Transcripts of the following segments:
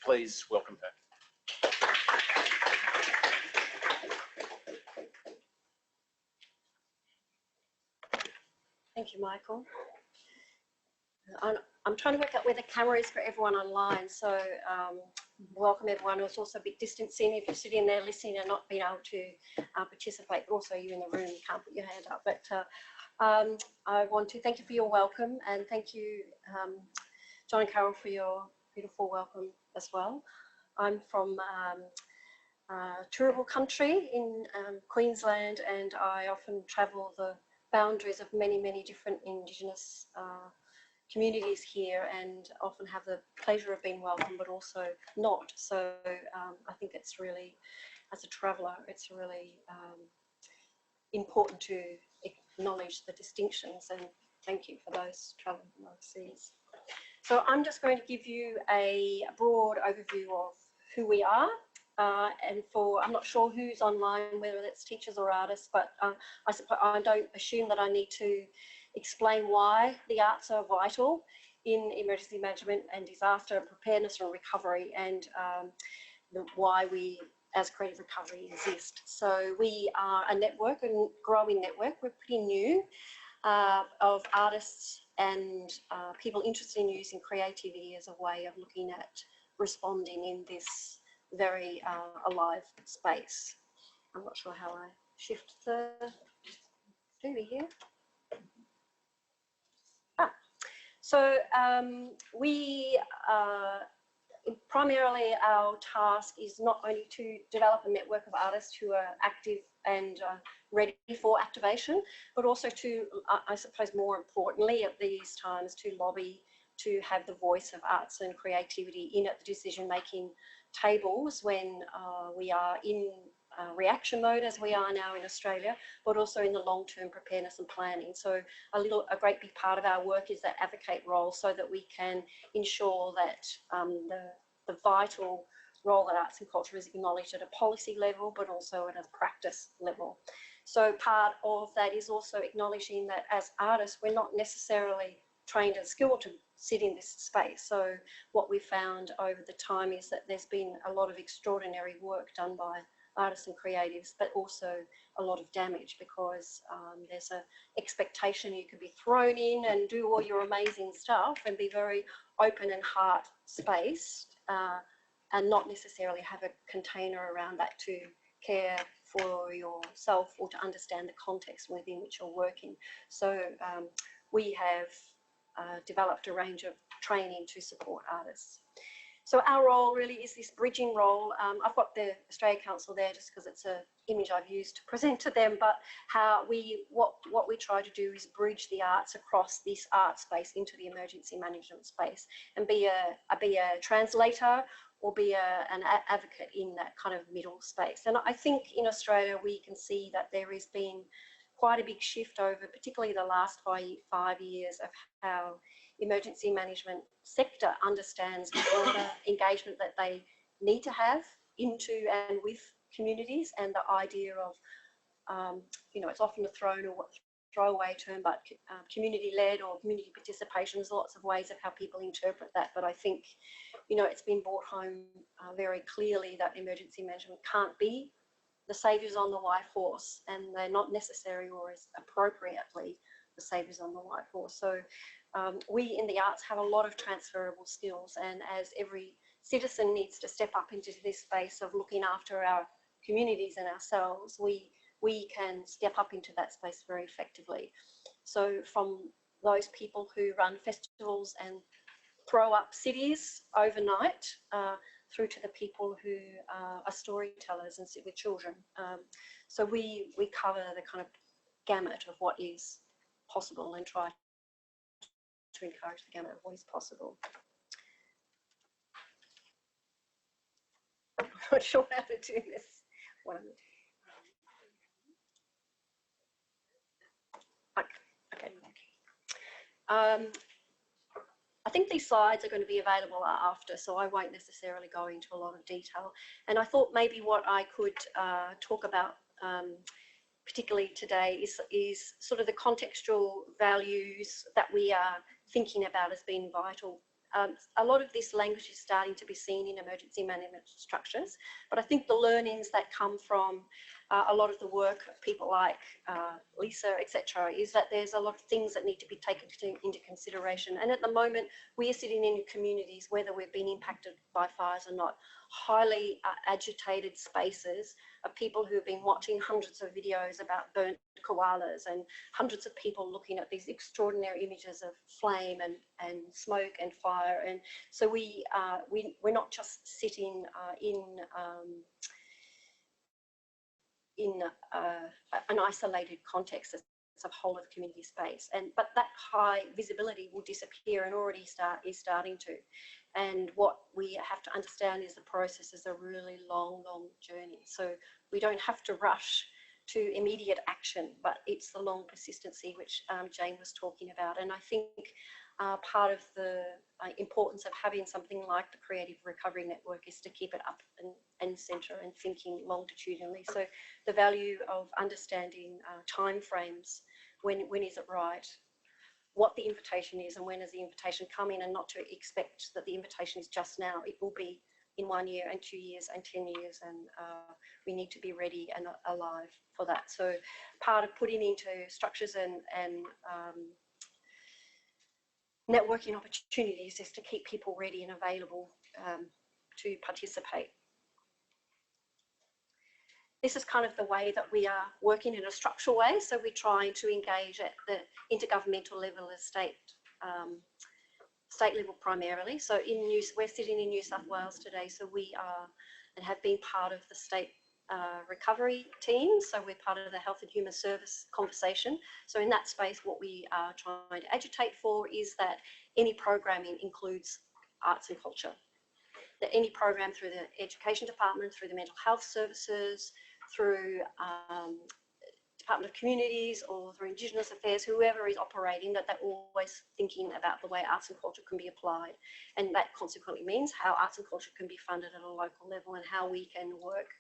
please welcome her. Thank you, Michael. I'm trying to work out where the camera is for everyone online, so welcome everyone who's also a bit distancing. If you're sitting there listening and not being able to participate, but also you in the room, you can't put your hand up. But I want to thank you for your welcome, and thank you, John and Carol, for your beautiful welcome as well. I'm from Turrbal country in Queensland, and I often travel the boundaries of many, many different Indigenous communities here, and often have the pleasure of being welcome, but also not. So I think it's really, as a traveller, it's really important to acknowledge the distinctions, and thank you for those travelling from overseas. So I'm just going to give you a broad overview of who we are. And I'm not sure who's online, whether it's teachers or artists, but I suppose I don't assume that I need to explain why the arts are vital in emergency management and disaster preparedness and recovery, and why we as Creative Recovery exist. So we are a network, a growing network. We're pretty new, of artists and people interested in using creativity as a way of looking at responding in this very alive space. I'm not sure how I shift the movie here. So we primarily, our task is not only to develop a network of artists who are active and ready for activation, but also to, I suppose more importantly at these times, to lobby to have the voice of arts and creativity in at the decision-making tables when we are in reaction mode, as we are now in Australia, but also in the long-term preparedness and planning. So a great big part of our work is that advocate role, so that we can ensure that the vital role that arts and culture is acknowledged at a policy level, but also at a practice level. So part of that is also acknowledging that as artists, we're not necessarily trained and skilled to sit in this space. So what we found over the time is that there's been a lot of extraordinary work done by artists and creatives, but also a lot of damage, because there's an expectation you could be thrown in and do all your amazing stuff and be very open and heart spaced, and not necessarily have a container around that to care for yourself or to understand the context within which you're working. So we have developed a range of training to support artists. So our role really is this bridging role. I've got the Australia Council there just because it's an image I've used to present to them, but what we try to do is bridge the arts across this art space into the emergency management space, and be a translator or be an advocate in that kind of middle space. And I think in Australia we can see that there has been quite a big shift over particularly the last 5 years of how emergency management sector understands the broader engagement that they need to have into and with communities, and the idea of, you know, it's often a throwaway term, but community-led or community participation. There's lots of ways of how people interpret that, but I think, you know, it's been brought home very clearly that emergency management can't be the saviours on the white horse, and they're not necessary or as appropriately the saviours on the white horse. So we in the arts have a lot of transferable skills, and as every citizen needs to step up into this space of looking after our communities and ourselves, we can step up into that space very effectively. So from those people who run festivals and throw up cities overnight, through to the people who are storytellers and sit with children. So we cover the kind of gamut of what is possible and try to encourage the gamut of what is possible. I'm not sure how to do this. Okay. I think these slides are going to be available after, so I won't necessarily go into a lot of detail. And I thought maybe what I could talk about particularly today is sort of the contextual values that we are thinking about as being vital a lot of this language is starting to be seen in emergency management structures, but I think the learnings that come from a lot of the work of people like Lisa, etc., is that there's a lot of things that need to be taken into consideration. And at the moment, we are sitting in communities, whether we've been impacted by fires or not, highly agitated spaces of people who have been watching hundreds of videos about burnt koalas and hundreds of people looking at these extraordinary images of flame and smoke and fire. And so we're not just sitting in an isolated context as a whole of community space, but that high visibility will disappear and already is starting to. And what we have to understand is the process is a really long journey. So we don't have to rush to immediate action, but it's the long persistency which Jane was talking about. And I think part of the importance of having something like the Creative Recovery Network is to keep it up and centre and thinking longitudinally. So the value of understanding timeframes, when is it right, what the invitation is and when does the invitation come in, and not to expect that the invitation is just now. It will be in 1 year and 2 years and 10 years, and we need to be ready and alive for that. So part of putting into structures and networking opportunities is to keep people ready and available to participate. This is kind of the way that we are working in a structural way. So we're trying to engage at the intergovernmental level, as state level primarily. So we're sitting in New South Wales today, so we are and have been part of the state recovery team. So we're part of the Health and Human Service conversation. So in that space, what we are trying to agitate for is that any programming includes arts and culture. That any program through the Education Department, through the Mental Health Services, through Department of Communities or through Indigenous Affairs, whoever is operating, that they're always thinking about the way arts and culture can be applied. And that consequently means how arts and culture can be funded at a local level and how we can work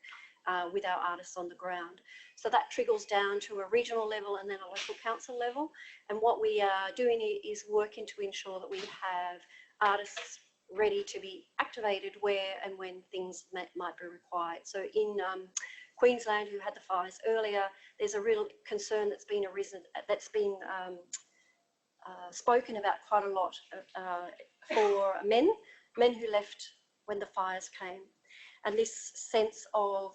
with our artists on the ground. So that trickles down to a regional level and then a local council level. And what we are doing is working to ensure that we have artists ready to be activated where and when things might be required. So in Queensland, who had the fires earlier, there's a real concern that's been spoken about quite a lot for men who left when the fires came. And this sense of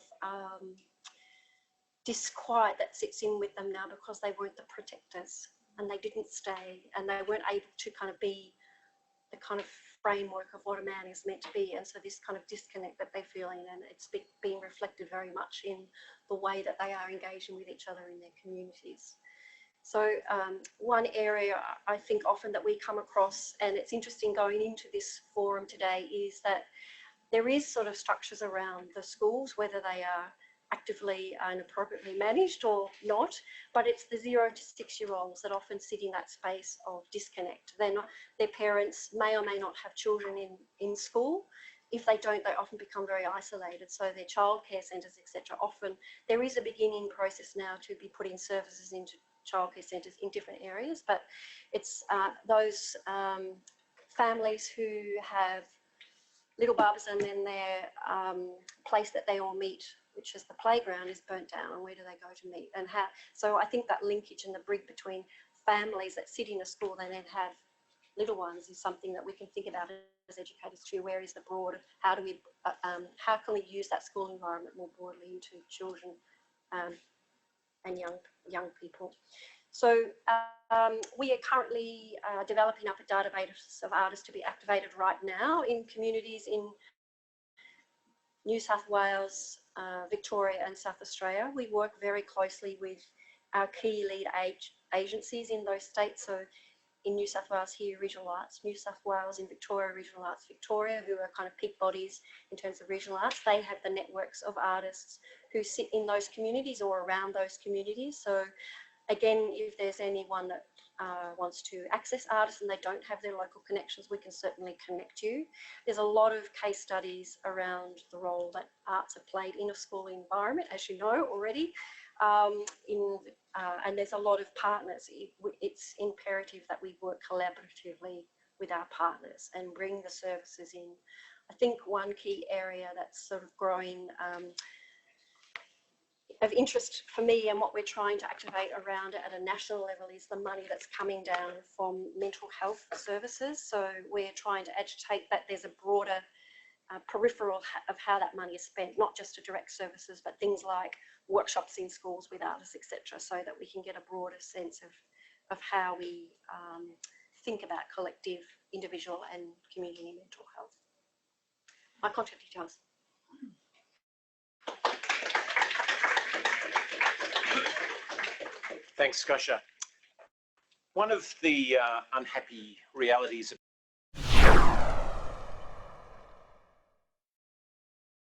disquiet that sits in with them now because they weren't the protectors and they didn't stay and they weren't able to kind of be the kind of framework of what a man is meant to be. And so this kind of disconnect that they're feeling, and it's being reflected very much in the way that they are engaging with each other in their communities. So one area I think often that we come across, and it's interesting going into this forum today, is that there is sort of structures around the schools, whether they are actively and appropriately managed or not, but it's the 0 to 6-year-olds that often sit in that space of disconnect. Their parents may or may not have children in school. If they don't, they often become very isolated. So their childcare centres, etc. Often there is a beginning process now to be putting services into childcare centres in different areas, but it's those families who have little bubs and then their place that they all meet, which is the playground, is burnt down, and where do they go to meet and how. So I think that linkage and the bridge between families that sit in a school and then have little ones is something that we can think about as educators too. Where is the broad, how can we use that school environment more broadly into children and young people. So we are currently developing up a database of artists to be activated right now in communities in New South Wales, Victoria and South Australia. We work very closely with our key lead agencies in those states. So in New South Wales here, Regional Arts New South Wales, in Victoria, Regional Arts Victoria, who are kind of peak bodies in terms of regional arts. They have the networks of artists who sit in those communities or around those communities. So again, if there's anyone that wants to access artists and they don't have their local connections, we can certainly connect you. There's a lot of case studies around the role that arts have played in a school environment, as you know already, and there's a lot of partners. It's imperative that we work collaboratively with our partners and bring the services in. I think one key area that's sort of growing of interest for me and what we're trying to activate around it at a national level is the money that's coming down from mental health services. So we're trying to agitate that there's a broader peripheral of how that money is spent, not just to direct services, but things like workshops in schools with artists, etc., so that we can get a broader sense of how we think about collective, individual and community mental health. My contact details. Thanks, Scotia. One of the unhappy realities